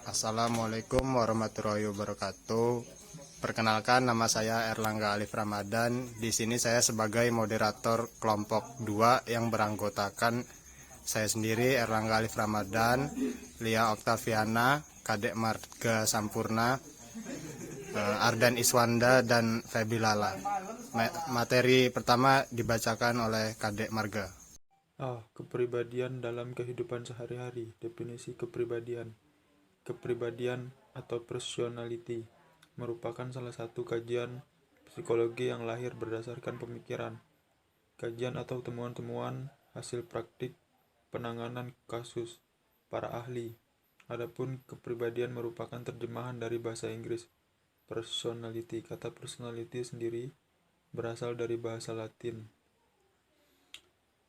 Assalamualaikum warahmatullahi wabarakatuh. Perkenalkan, nama saya Erlangga Alif Ramadan. Di sini saya sebagai moderator kelompok 2 yang beranggotakan saya sendiri, Erlangga Alif Ramadan, Lia Oktaviana, Kadek Marga Sampurna, Ardan Iswanda, dan Febi Lala. Materi pertama dibacakan oleh Kadek Marga. Kepribadian dalam kehidupan sehari-hari. Definisi kepribadian. Kepribadian atau personality merupakan salah satu kajian psikologi yang lahir berdasarkan pemikiran, kajian atau temuan-temuan hasil praktik penanganan kasus para ahli. Adapun kepribadian merupakan terjemahan dari bahasa Inggris personality. Kata personality sendiri berasal dari bahasa Latin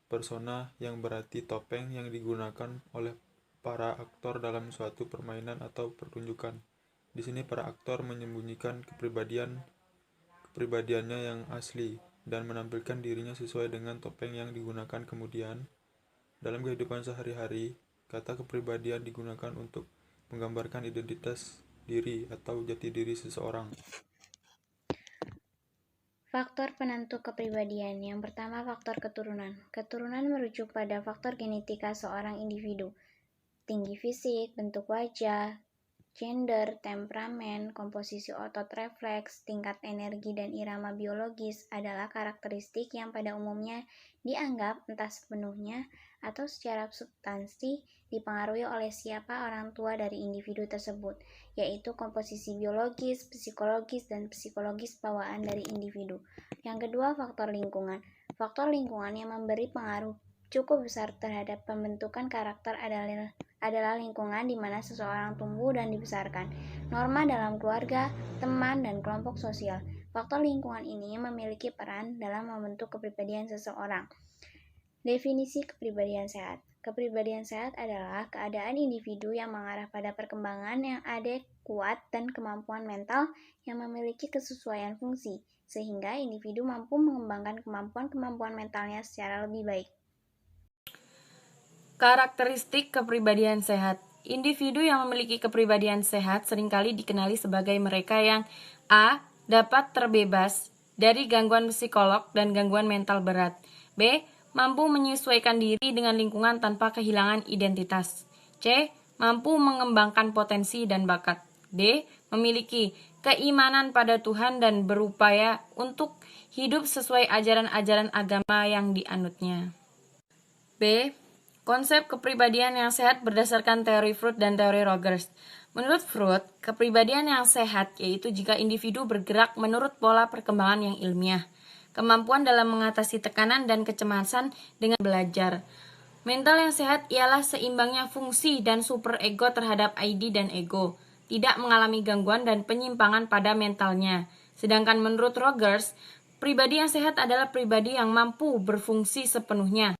persona, yang berarti topeng yang digunakan oleh para aktor dalam suatu permainan atau pertunjukan. Di sini para aktor menyembunyikan kepribadiannya yang asli dan menampilkan dirinya sesuai dengan topeng yang digunakan kemudian. Dalam kehidupan sehari-hari, kata kepribadian digunakan untuk menggambarkan identitas diri atau jati diri seseorang. Faktor penentu kepribadian. Yang pertama, faktor keturunan. Keturunan merujuk pada faktor genetika seorang individu. Tinggi fisik, bentuk wajah, gender, temperamen, komposisi otot refleks, tingkat energi, dan irama biologis adalah karakteristik yang pada umumnya dianggap entah sepenuhnya atau secara substansi dipengaruhi oleh siapa orang tua dari individu tersebut, yaitu komposisi biologis, psikologis, dan psikologis bawaan dari individu. Yang kedua, faktor lingkungan. Faktor lingkungan yang memberi pengaruh cukup besar terhadap pembentukan karakter adalah lingkungan di mana seseorang tumbuh dan dibesarkan, norma dalam keluarga, teman, dan kelompok sosial. Faktor lingkungan ini memiliki peran dalam membentuk kepribadian seseorang. Definisi kepribadian sehat. Kepribadian sehat adalah keadaan individu yang mengarah pada perkembangan yang adekuat dan kemampuan mental yang memiliki kesesuaian fungsi, sehingga individu mampu mengembangkan kemampuan-kemampuan mentalnya secara lebih baik. Karakteristik kepribadian sehat. Individu yang memiliki kepribadian sehat seringkali dikenali sebagai mereka yang A. Dapat terbebas dari gangguan psikolog dan gangguan mental berat. B. Mampu menyesuaikan diri dengan lingkungan tanpa kehilangan identitas. C. Mampu mengembangkan potensi dan bakat. D. Memiliki keimanan pada Tuhan dan berupaya untuk hidup sesuai ajaran-ajaran agama yang dianutnya. B. Konsep kepribadian yang sehat berdasarkan teori Freud dan teori Rogers. Menurut Freud, kepribadian yang sehat yaitu jika individu bergerak menurut pola perkembangan yang ilmiah, kemampuan dalam mengatasi tekanan dan kecemasan dengan belajar. Mental yang sehat ialah seimbangnya fungsi dan superego terhadap ID dan ego, tidak mengalami gangguan dan penyimpangan pada mentalnya. Sedangkan menurut Rogers, pribadi yang sehat adalah pribadi yang mampu berfungsi sepenuhnya.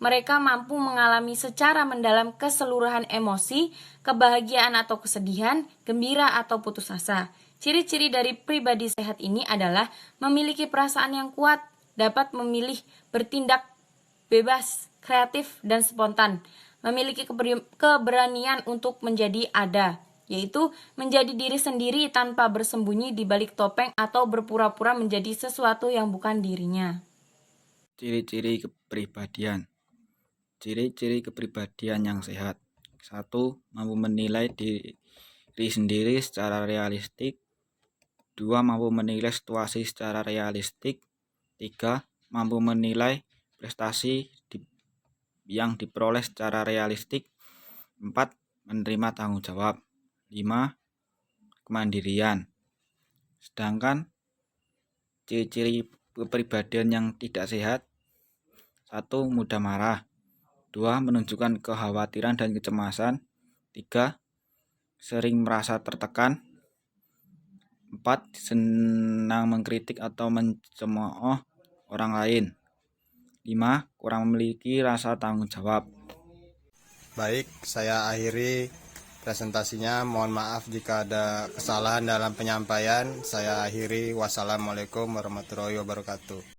Mereka mampu mengalami secara mendalam keseluruhan emosi, kebahagiaan atau kesedihan, gembira atau putus asa. Ciri-ciri dari pribadi sehat ini adalah memiliki perasaan yang kuat, dapat memilih bertindak bebas, kreatif, dan spontan, memiliki keberanian untuk menjadi ada, yaitu menjadi diri sendiri tanpa bersembunyi di balik topeng atau berpura-pura menjadi sesuatu yang bukan dirinya. Ciri-ciri kepribadian. Ciri-ciri kepribadian yang sehat. 1. Mampu menilai diri sendiri secara realistik. 2. Mampu menilai situasi secara realistik. 3. Mampu menilai prestasi yang diperoleh secara realistik. 4. Menerima tanggung jawab. 5. Kemandirian. Sedangkan ciri-ciri kepribadian yang tidak sehat: 1. Mudah marah. 2. Menunjukkan kekhawatiran dan kecemasan. 3. Sering merasa tertekan. 4. Senang mengkritik atau mencemooh orang lain. 5. Kurang memiliki rasa tanggung jawab. Baik, saya akhiri presentasinya. Mohon maaf jika ada kesalahan dalam penyampaian. Saya akhiri. Wassalamualaikum warahmatullahi wabarakatuh.